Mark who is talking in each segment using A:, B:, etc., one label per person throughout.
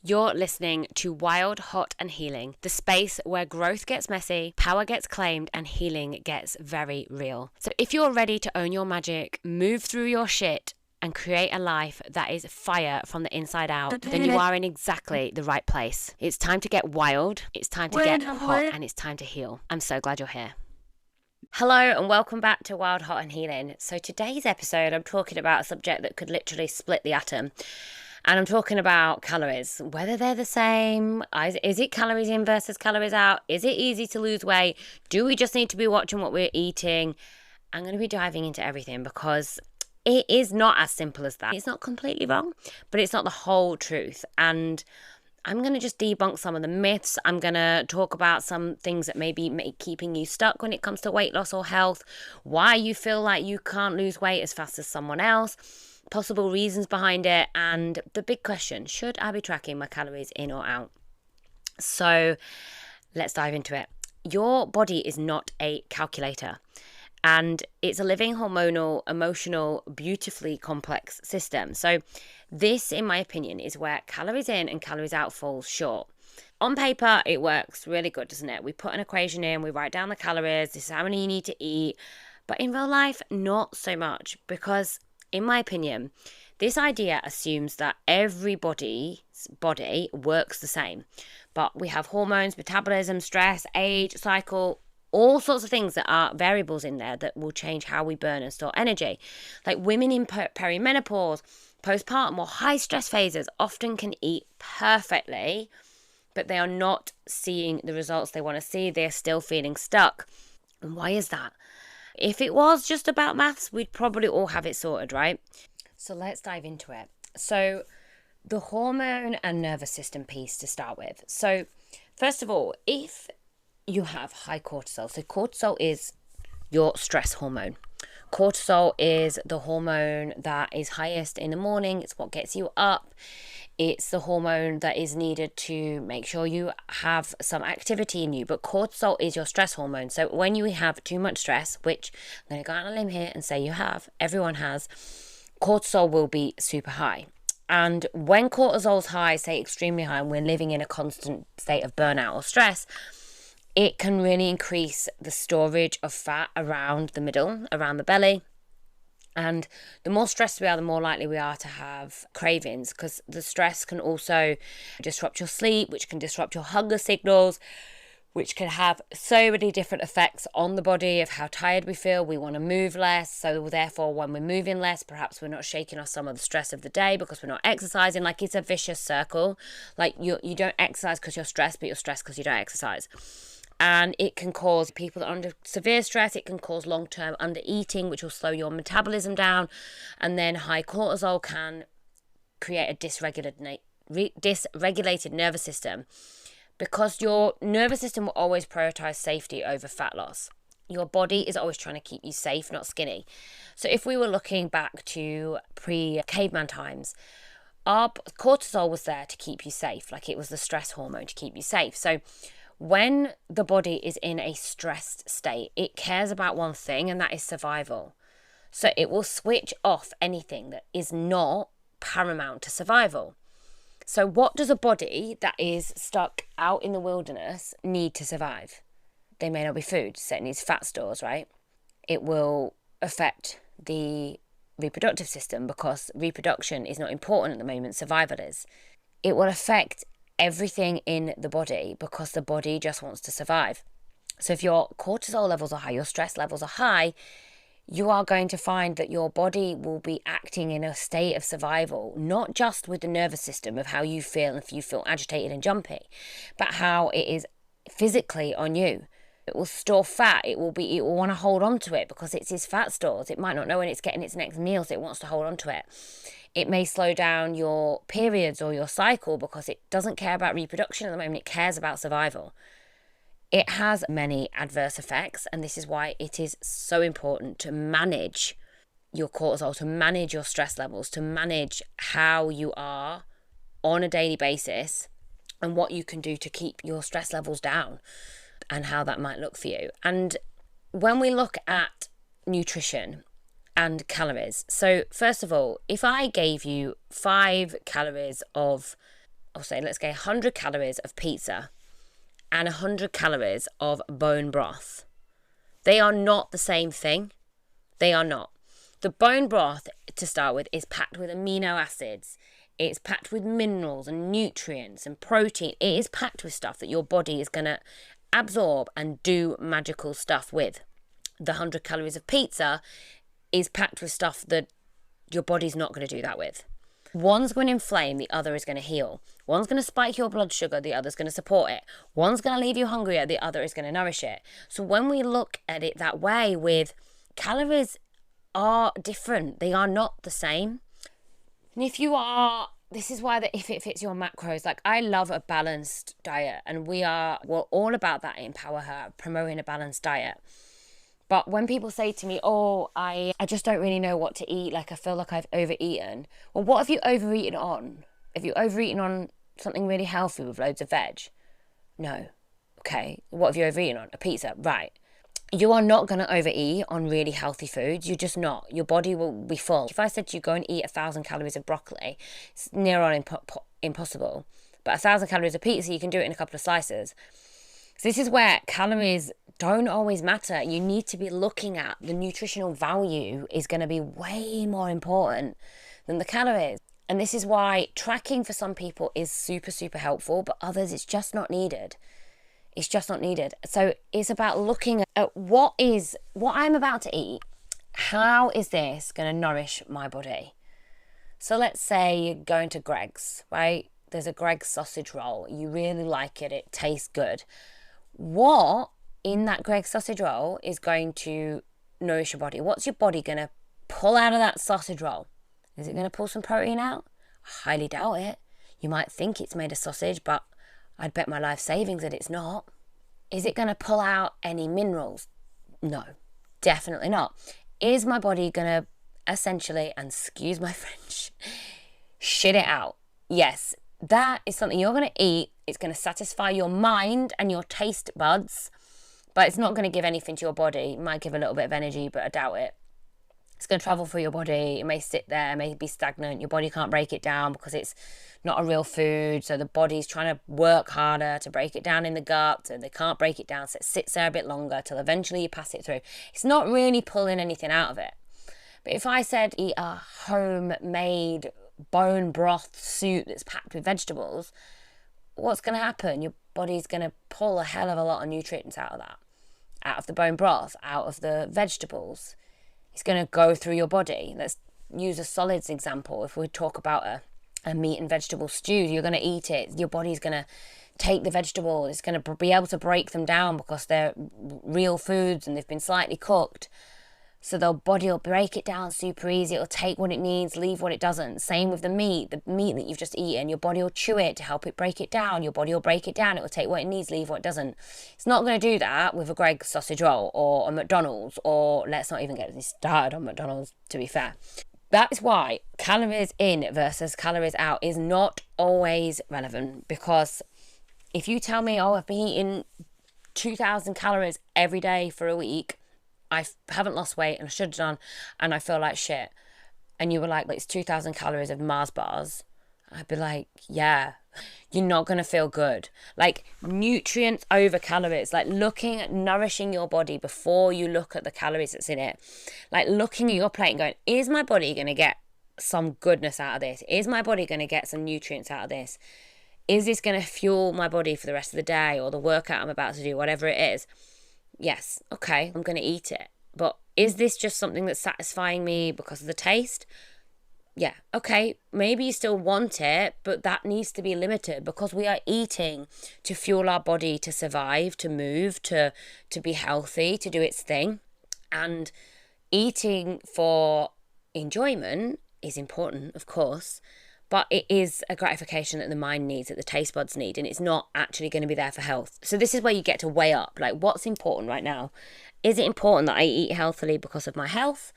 A: You're listening to Wild, Hot and Healing, the space where growth gets messy, power gets claimed, and healing gets very real. So if you're ready to own your magic, move through your shit, and create a life that is fire from the inside out, then you are in exactly the right place. It's time to get wild, it's time to get hot, and it's time to heal. I'm so glad you're here. Hello and welcome back to Wild, Hot and Healing. So today's episode, I'm talking about a subject that could literally split the atom. And I'm talking about calories, whether they're the same. Is it calories in versus calories out? Is it easy to lose weight? Do we just need to be watching what we're eating? I'm going to be diving into everything because it is not as simple as that. It's not completely wrong, but it's not the whole truth. And I'm going to just debunk some of the myths. I'm going to talk about some things that may be keeping you stuck when it comes to weight loss or health, why you feel like you can't lose weight as fast as someone else, possible reasons behind it, and the big question, should I be tracking my calories in or out? So let's dive into it. Your body is not a calculator, and it's a living, hormonal, emotional, beautifully complex system. So this, in my opinion, is where calories in and calories out falls short. On paper, it works really good, doesn't it? We put an equation in, we write down the calories, this is how many you need to eat. But in real life, not so much, because in my opinion, this idea assumes that everybody's body works the same. But we have hormones, metabolism, stress, age, cycle, all sorts of things that are variables in there that will change how we burn and store energy. Like women in perimenopause, postpartum, or high stress phases often can eat perfectly, but they are not seeing the results they want to see. They're still feeling stuck. And why is that? If it was just about maths, we'd probably all have it sorted, right? So let's dive into it. So the hormone and nervous system piece to start with. So first of all, if you have high cortisol, so cortisol is your stress hormone. Cortisol is the hormone that is highest in the morning. It's what gets you up. It's the hormone that is needed to make sure you have some activity in you. But cortisol is your stress hormone. So when you have too much stress, which I'm going to go out on a limb here and say you have, everyone has, cortisol will be super high. And when cortisol's high, say extremely high, and we're living in a constant state of burnout or stress, it can really increase the storage of fat around the middle, around the belly. And the more stressed we are, the more likely we are to have cravings, because the stress can also disrupt your sleep, which can disrupt your hunger signals, which can have so many different effects on the body of how tired we feel. We want to move less. So therefore, when we're moving less, perhaps we're not shaking off some of the stress of the day because we're not exercising. Like, it's a vicious circle. Like, you don't exercise because you're stressed, but you're stressed because you don't exercise. And it can cause people that are under severe stress. It can cause long-term under-eating, which will slow your metabolism down. And then high cortisol can create a dysregulated nervous system, because your nervous system will always prioritize safety over fat loss. Your body is always trying to keep you safe, not skinny. So if we were looking back to pre-caveman times, our cortisol was there to keep you safe. Like, it was the stress hormone to keep you safe. So when the body is in a stressed state, it cares about one thing, and that is survival. So it will switch off anything that is not paramount to survival. So what does a body that is stuck out in the wilderness need to survive? They may not be food, so it needs fat stores, right? It will affect the reproductive system, because reproduction is not important at the moment, survival is. It will affect everything in the body, because the body just wants to survive. So if your cortisol levels are high, your stress levels are high, you are going to find that your body will be acting in a state of survival, not just with the nervous system of how you feel, if you feel agitated and jumpy, but how it is physically on you. It will store fat. It will want to hold on to it because it's its fat stores. It might not know when it's getting its next meal, so it wants to hold on to it. It may slow down your periods or your cycle because it doesn't care about reproduction at the moment. It cares about survival. It has many adverse effects, and this is why it is so important to manage your cortisol, to manage your stress levels, to manage how you are on a daily basis and what you can do to keep your stress levels down and how that might look for you. And when we look at nutrition and calories, so first of all, if I gave you 5 calories of I'll say, let's get 100 calories of pizza and 100 calories of bone broth. They are not the same thing. They are not. The bone broth, to start with, is packed with amino acids. It's packed with minerals and nutrients and protein. It is packed with stuff that your body is going to absorb and do magical stuff with. The 100 calories of pizza is packed with stuff that your body's not going to do that with. One's going to inflame, the other is going to heal. One's going to spike your blood sugar, the other's going to support it. One's going to leave you hungrier, the other is going to nourish it. So when we look at it that way, with calories are different. They are not the same. And this is why if it fits your macros, like I love a balanced diet, and we're all about that in Power Her, promoting a balanced diet. But when people say to me, oh, I just don't really know what to eat, like I feel like I've overeaten. Well, what have you overeaten on? Have you overeaten on something really healthy with loads of veg? No. Okay. What have you overeaten on? A pizza. Right. You are not going to overeat on really healthy foods. You're just not. Your body will be full. If I said to you, go and eat 1,000 calories of broccoli, it's near on impossible. But 1,000 calories of pizza, you can do it in a couple of slices. So this is where calories don't always matter. You need to be looking at the nutritional value is going to be way more important than the calories. And this is why tracking for some people is super, super helpful, but others it's just not needed. It's just not needed. So it's about looking at what I'm about to eat. How is this going to nourish my body? So let's say you're going to Greg's, right? There's a Greg's sausage roll. You really like it. It tastes good. What in that Greg's sausage roll is going to nourish your body? What's your body going to pull out of that sausage roll? Is it going to pull some protein out? I highly doubt it. You might think it's made of sausage, but I'd bet my life savings that it's not. Is it going to pull out any minerals? No, definitely not. Is my body going to essentially, and excuse my French, shit it out? Yes, that is something you're going to eat. It's going to satisfy your mind and your taste buds, but it's not going to give anything to your body. It might give a little bit of energy, but I doubt it. It's going to travel through your body. It may sit there, it may be stagnant. Your body can't break it down because it's not a real food. So the body's trying to work harder to break it down in the gut, and they can't break it down. So it sits there a bit longer till eventually you pass it through. It's not really pulling anything out of it. But if I said eat a homemade bone broth soup that's packed with vegetables, what's going to happen? Your body's going to pull a hell of a lot of nutrients out of that, out of the bone broth, out of the vegetables. It's going to go through your body. Let's use a solids example. If we talk about a meat and vegetable stew, you're going to eat it. Your body's going to take the vegetables. It's going to be able to break them down because they're real foods and they've been slightly cooked. So the body will break it down super easy. It'll take what it needs, leave what it doesn't. Same with the meat that you've just eaten. Your body will chew it to help it break it down. Your body will break it down. It will take what it needs, leave what it doesn't. It's not going to do that with a Greg's sausage roll or a McDonald's, or let's not even get started on McDonald's, to be fair. That is why calories in versus calories out is not always relevant, because if you tell me, oh, I've been eating 2,000 calories every day for a week, I haven't lost weight and I should have done, and I feel like shit, and you were like it's 2,000 calories of Mars bars, I'd be like, yeah, you're not going to feel good. Like, nutrients over calories, like looking at nourishing your body before you look at the calories that's in it. Like looking at your plate and going, is my body going to get some goodness out of this? Is my body going to get some nutrients out of this? Is this going to fuel my body for the rest of the day or the workout I'm about to do, whatever it is? Yes, okay, I'm going to eat it. But is this just something that's satisfying me because of the taste? Yeah, okay, maybe you still want it, but that needs to be limited, because we are eating to fuel our body to survive, to move, to be healthy, to do its thing. And eating for enjoyment is important, of course, but it is a gratification that the mind needs, that the taste buds need, and it's not actually going to be there for health. So this is where you get to weigh up, like, what's important right now? Is it important that I eat healthily because of my health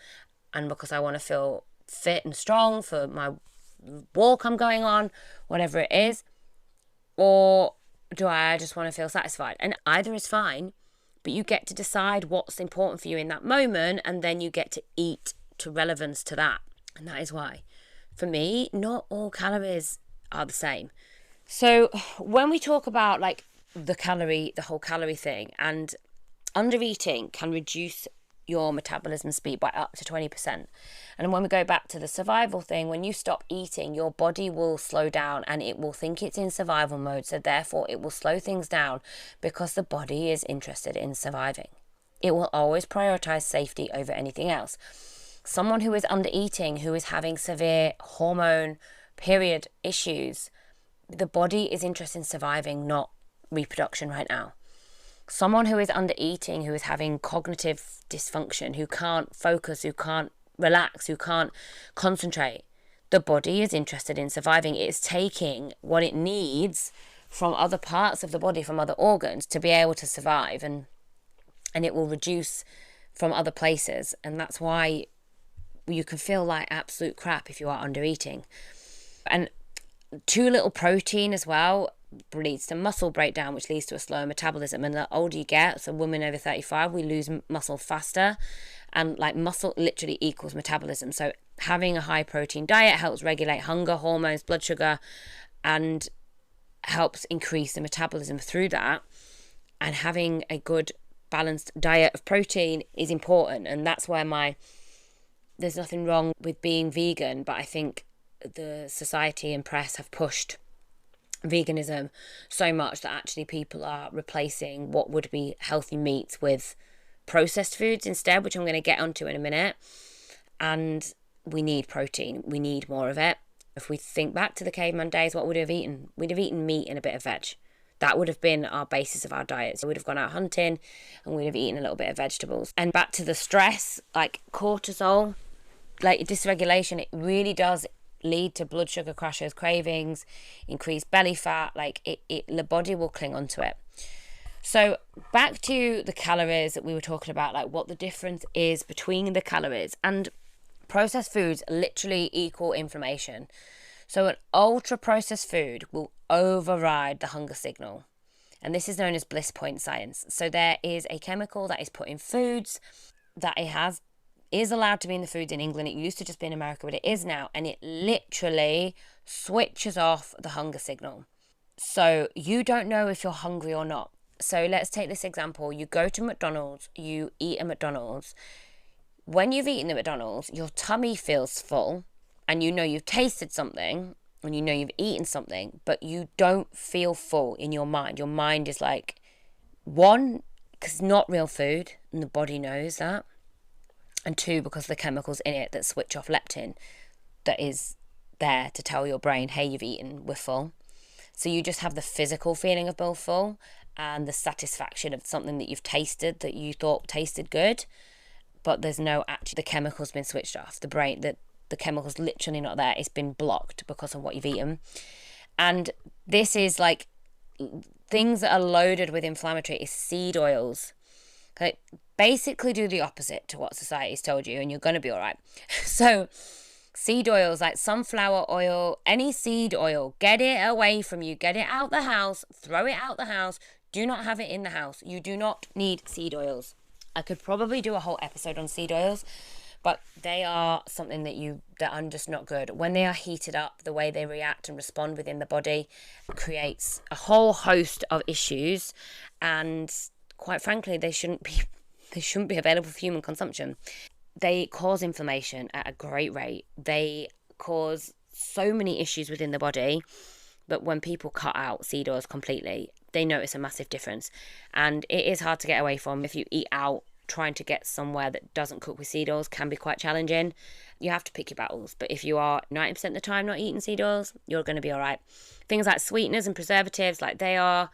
A: and because I want to feel fit and strong for my walk I'm going on, whatever it is? Or do I just want to feel satisfied? And either is fine, but you get to decide what's important for you in that moment, and then you get to eat to relevance to that. And that is why, for me, not all calories are the same. So when we talk about like the whole calorie thing, and under eating can reduce your metabolism speed by up to 20%. And when we go back to the survival thing, when you stop eating, your body will slow down and it will think it's in survival mode. So therefore it will slow things down because the body is interested in surviving. It will always prioritize safety over anything else. Someone who is under eating, who is having severe hormone period issues, the body is interested in surviving, not reproduction right now. Someone who is under eating, who is having cognitive dysfunction, who can't focus, who can't relax, who can't concentrate, the body is interested in surviving. It is taking what it needs from other parts of the body, from other organs, to be able to survive, and it will reduce from other places. And that's why you can feel like absolute crap if you are under eating. And too little protein as well leads to muscle breakdown, which leads to a slower metabolism. And the older you get, so women over 35, we lose muscle faster, and like muscle literally equals metabolism. So having a high protein diet helps regulate hunger hormones, blood sugar, and helps increase the metabolism through that. And having a good balanced diet of protein is important. And that's where there's nothing wrong with being vegan, but I think the society and press have pushed veganism so much that actually people are replacing what would be healthy meats with processed foods instead, which I'm going to get onto in a minute. And we need protein. We need more of it. If we think back to the caveman days, what would we have eaten? We'd have eaten meat and a bit of veg. That would have been our basis of our diet. So we'd have gone out hunting and we'd have eaten a little bit of vegetables. And back to the stress, like cortisol, like dysregulation, it really does lead to blood sugar crashes, cravings, increased belly fat. Like the body will cling onto it. So back to the calories that we were talking about, like what the difference is between the calories. And processed foods literally equal inflammation. So an ultra processed food will override the hunger signal. And this is known as bliss point science. So there is a chemical that is put in foods that is allowed to be in the foods in England. It used to just be in America, but it is now. And it literally switches off the hunger signal. So you don't know if you're hungry or not. So let's take this example. You go to McDonald's, you eat at McDonald's. When you've eaten at McDonald's, your tummy feels full and you know you've tasted something and you know you've eaten something, but you don't feel full in your mind. Your mind is like, one, because it's not real food and the body knows that. And two, because the chemicals in it that switch off leptin that is there to tell your brain, hey, you've eaten, we're full. So you just have the physical feeling of being full and the satisfaction of something that you've tasted that you thought tasted good, but there's no actually, the chemical's been switched off. The brain, the chemical's literally not there. It's been blocked because of what you've eaten. And this is like things that are loaded with inflammatory is seed oils. Okay, basically do the opposite to what society's told you and you're going to be all right. So seed oils like sunflower oil, any seed oil, get it away from you. Get it out the house. Throw it out the house. Do not have it in the house. You do not need seed oils. I could probably do a whole episode on seed oils, but they are something that are just not good. When they are heated up, the way they react and respond within the body creates a whole host of issues, and quite frankly, they shouldn't be available for human consumption. They cause inflammation at a great rate. They cause so many issues within the body, but when people cut out seed oils completely, they notice a massive difference. And it is hard to get away from. If you eat out, trying to get somewhere that doesn't cook with seed oils can be quite challenging. You have to pick your battles. But if you are 90% of the time not eating seed oils, you're going to be all right. Things like sweeteners and preservatives, like they are,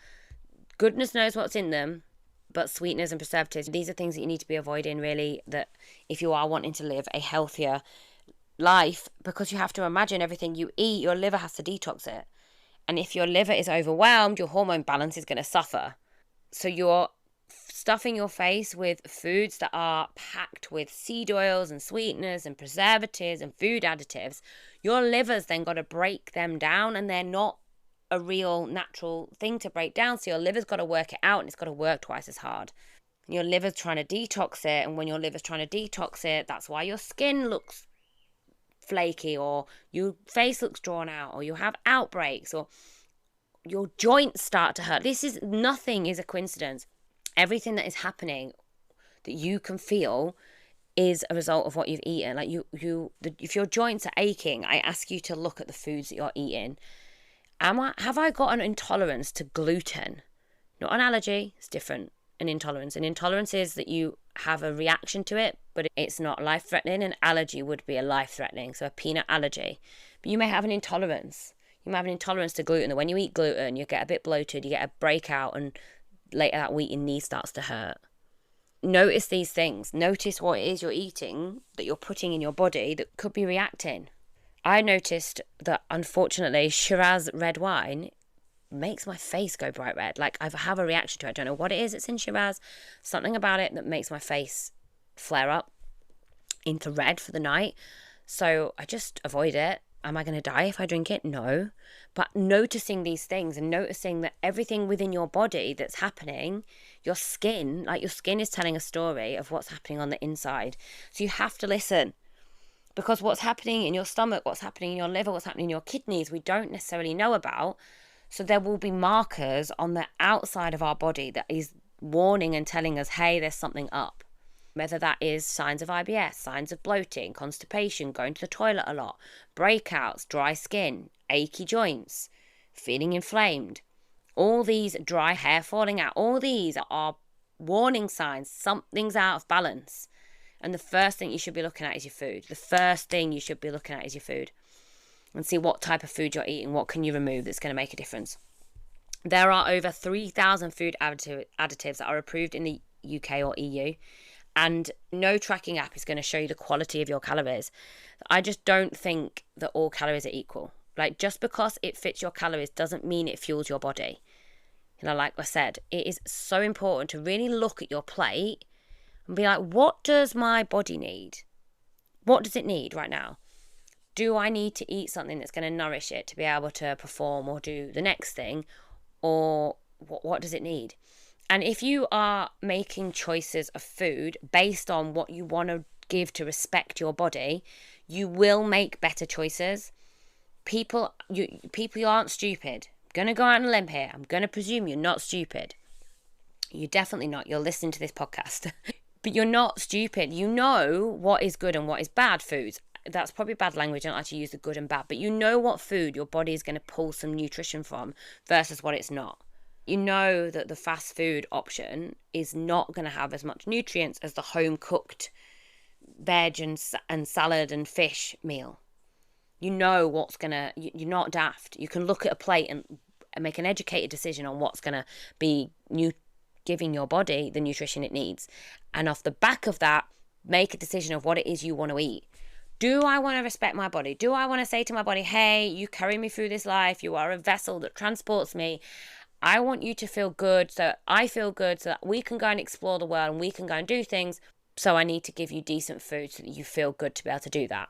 A: goodness knows what's in them, but sweeteners and preservatives, these are things that you need to be avoiding, really, that if you are wanting to live a healthier life, because you have to imagine everything you eat, your liver has to detox it. And if your liver is overwhelmed, your hormone balance is going to suffer. So you're stuffing your face with foods that are packed with seed oils and sweeteners and preservatives and food additives. Your liver's then got to break them down, and they're not a real natural thing to break down. So your liver's got to work it out, and it's got to work twice as hard. And your liver's trying to detox it, and when your liver's trying to detox it, that's why your skin looks flaky, or your face looks drawn out, or you have outbreaks, or your joints start to hurt. Nothing is a coincidence. Everything that is happening that you can feel is a result of what you've eaten. Like if your joints are aching, I ask you to look at the foods that you're eating. Have I got an intolerance to gluten? Not an allergy, it's different. An intolerance. An intolerance is that you have a reaction to it, but it's not life-threatening. An allergy would be a life-threatening, so a peanut allergy. But you may have an intolerance. You might have an intolerance to gluten. That when you eat gluten, you get a bit bloated, you get a breakout, and later that week your knee starts to hurt. Notice these things. Notice what it is you're eating that you're putting in your body that could be reacting. I noticed that, unfortunately, Shiraz red wine makes my face go bright red. Like, I have a reaction to it. I don't know what it is. It's in Shiraz. Something about it that makes my face flare up into red for the night. So I just avoid it. Am I going to die if I drink it? No. But noticing these things and noticing that everything within your body that's happening, your skin is telling a story of what's happening on the inside. So you have to listen. Because what's happening in your stomach, what's happening in your liver, what's happening in your kidneys, we don't necessarily know about. So there will be markers on the outside of our body that is warning and telling us, hey, there's something up. Whether that is signs of IBS, signs of bloating, constipation, going to the toilet a lot, breakouts, dry skin, achy joints, feeling inflamed, all these, dry hair falling out, all these are warning signs something's out of balance. And the first thing you should be looking at is your food. The first thing you should be looking at is your food. And see what type of food you're eating. What can you remove that's going to make a difference? There are over 3,000 food additives that are approved in the UK or EU. And no tracking app is going to show you the quality of your calories. I just don't think that all calories are equal. Like, just because it fits your calories doesn't mean it fuels your body. Like I said, it is so important to really look at your plate and be like, what does my body need? What does it need right now? Do I need to eat something that's going to nourish it to be able to perform or do the next thing? Or what does it need? And if you are making choices of food based on what you want to give to respect your body, you will make better choices. People aren't stupid. I'm going to go out on a limb here. I'm going to presume you're not stupid. You're definitely not. You're listening to this podcast. But you're not stupid. You know what is good and what is bad foods. That's probably bad language. I don't like to use the good and bad. But you know what food your body is going to pull some nutrition from versus what it's not. You know that the fast food option is not going to have as much nutrients as the home-cooked veg and salad and fish meal. You know what's going to... You're not daft. You can look at a plate and make an educated decision on what's going to be giving your body the nutrition it needs. And off the back of that, make a decision of what it is you want to eat. Do I want to respect my body? Do I want to say to my body, hey, you carry me through this life. You are a vessel that transports me. I want you to feel good so I feel good so that we can go and explore the world and we can go and do things. So I need to give you decent food so that you feel good to be able to do that.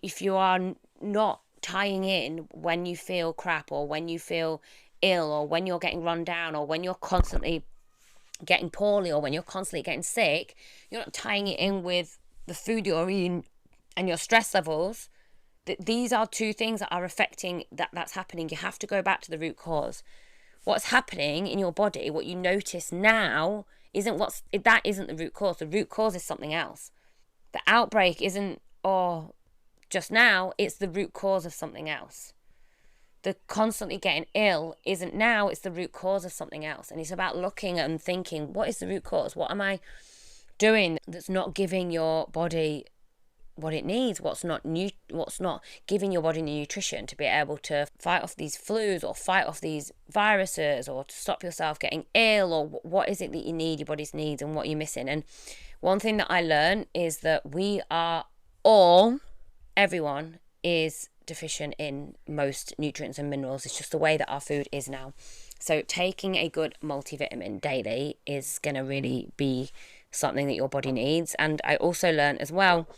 A: If you are not tying in when you feel crap or when you feel ill or when you're getting run down or when you're constantly getting poorly or when you're constantly getting sick, you're not tying it in with the food you're eating and your stress levels. These are two things that are affecting that's happening. You have to go back to the root cause. What's happening in your body, what you notice now, isn't the root cause. The root cause is something else. The outbreak isn't, just now, it's the root cause of something else. The constantly getting ill isn't now, it's the root cause of something else. And it's about looking and thinking, what is the root cause? What am I doing that's not giving your body what it needs? What's not giving your body the nutrition to be able to fight off these flus or fight off these viruses or to stop yourself getting ill? Or what is it that you need, your body's needs, and what you're missing? And one thing that I learned is that everyone is deficient in most nutrients and minerals. It's just the way that our food is now. So taking a good multivitamin daily is going to really be something that your body needs. And I also learned as well,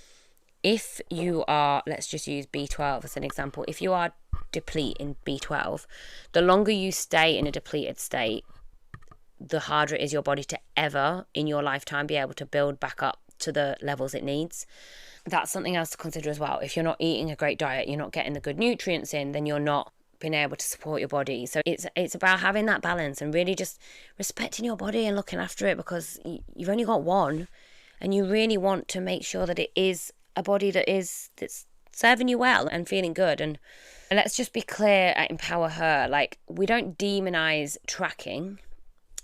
A: if you are, let's just use B12 as an example, if you are depleted in B12, the longer you stay in a depleted state, the harder it is your body to ever in your lifetime be able to build back up to the levels it needs. That's something else to consider as well. If you're not eating a great diet, you're not getting the good nutrients in, then you're not being able to support your body. So it's about having that balance and really just respecting your body and looking after it, because you've only got one, and you really want to make sure that it is a body that's serving you well and feeling good. And let's just be clear at Empower Her, like, we don't demonize tracking.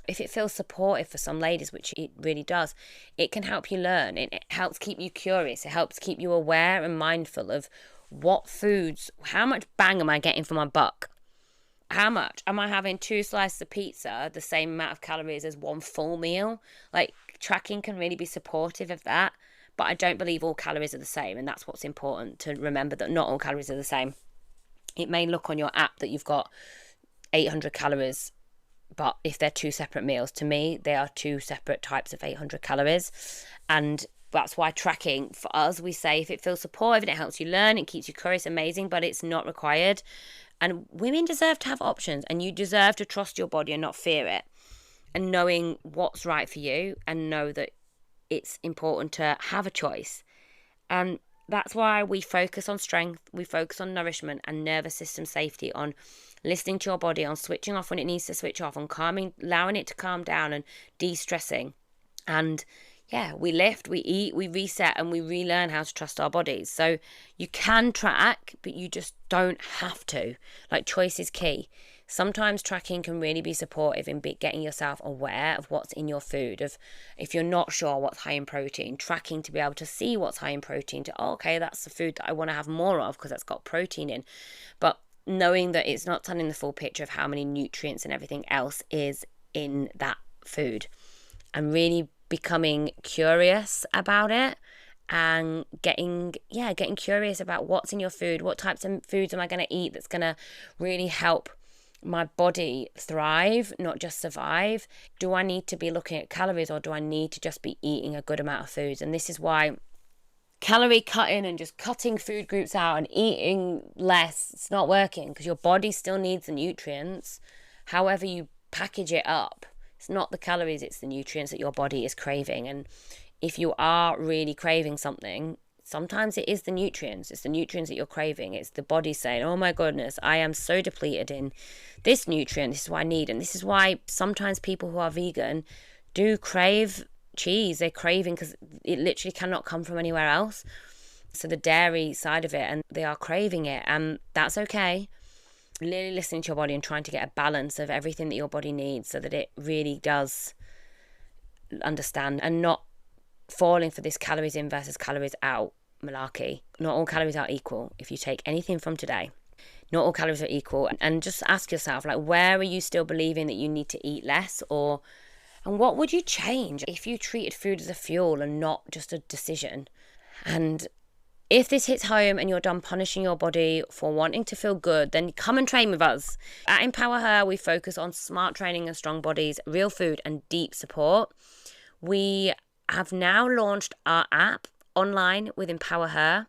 A: If it feels supportive for some ladies, which it really does, it can help you learn. It helps keep you curious. It helps keep you aware and mindful of what foods, how much bang am I getting for my buck? How much? Am I having 2 slices of pizza, the same amount of calories as one full meal? Like, tracking can really be supportive of that. But I don't believe all calories are the same. And that's what's important to remember, that not all calories are the same. It may look on your app that you've got 800 calories, but if they're 2 separate meals, to me, they are 2 separate types of 800 calories. And that's why tracking, for us, we say if it feels supportive and it helps you learn, it keeps you curious, amazing, but it's not required. And women deserve to have options, and you deserve to trust your body and not fear it. And knowing what's right for you, and know that it's important to have a choice. And that's why we focus on strength, we focus on nourishment and nervous system safety, on listening to your body, on switching off when it needs to switch off, on calming, allowing it to calm down and de-stressing. And yeah, we lift, we eat, we reset, and we relearn how to trust our bodies. So you can track, but you just don't have to. Like, choice is key. Sometimes tracking can really be supportive in getting yourself aware of what's in your food. Of if you're not sure what's high in protein, tracking to be able to see what's high in protein, to, oh, okay, that's the food that I want to have more of because that's got protein in. But knowing that it's not telling the full picture of how many nutrients and everything else is in that food, and really becoming curious about it, and getting curious about what's in your food. What types of foods am I going to eat that's going to really help my body thrive, not just survive? Do I need to be looking at calories, or do I need to just be eating a good amount of foods? And this is why calorie cutting and just cutting food groups out and eating less, it's not working, because your body still needs the nutrients. However you package it up, it's not the calories, it's the nutrients that your body is craving. And if you are really craving something, sometimes it is the nutrients. It's the nutrients that you're craving. It's the body saying, oh my goodness, I am so depleted in this nutrient. This is what I need. And this is why sometimes people who are vegan do crave cheese. They're craving because it literally cannot come from anywhere else. So the dairy side of it, and they are craving it. And that's okay. Really listening to your body and trying to get a balance of everything that your body needs, so that it really does understand, and not falling for this calories in versus calories out malarkey. Not all calories are equal. If you take anything from today, not all calories are equal. And just ask yourself, like, where are you still believing that you need to eat less? And what would you change if you treated food as a fuel and not just a decision? And if this hits home and you're done punishing your body for wanting to feel good, then come and train with us. At Empower Her, we focus on smart training and strong bodies, real food and deep support. We have now launched our app online with Empower Her,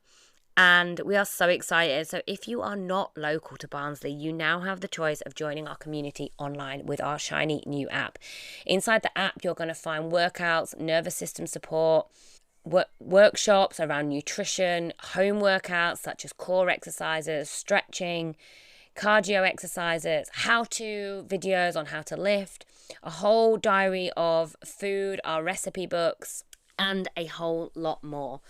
A: and we are so excited. So if you are not local to Barnsley, you now have the choice of joining our community online with our shiny new app. Inside the app, you're going to find workouts, nervous system support, workshops around nutrition, home workouts such as core exercises, stretching, cardio exercises, how-to videos on how to lift, a whole diary of food, our recipe books, and a whole lot more.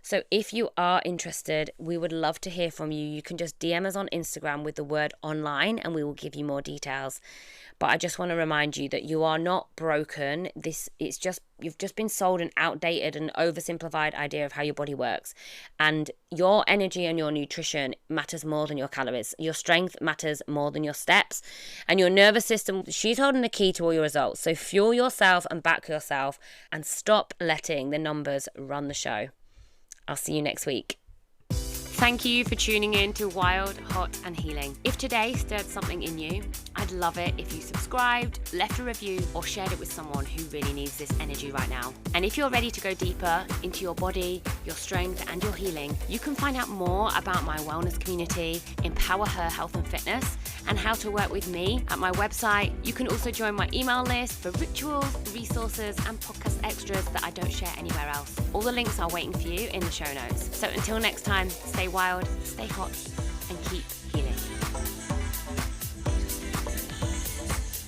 A: So if you are interested, we would love to hear from you. You can just DM us on Instagram with the word online, and we will give you more details. But I just want to remind you that you are not broken. You've just been sold an outdated and oversimplified idea of how your body works. And your energy and your nutrition matters more than your calories. Your strength matters more than your steps. And your nervous system, she's holding the key to all your results. So fuel yourself and back yourself, and stop letting the numbers run the show. I'll see you next week. Thank you for tuning in to Wild, Hot and Healing. If today stirred something in you, I'd love it if you subscribed, left a review, or shared it with someone who really needs this energy right now. And if you're ready to go deeper into your body, your strength and your healing, you can find out more about my wellness community, Empower Her Health and Fitness, and how to work with me at my website. You can also join my email list for rituals, resources, and podcast extras that I don't share anywhere else. All the links are waiting for you in the show notes. So until next time, stay wild, stay hot, and keep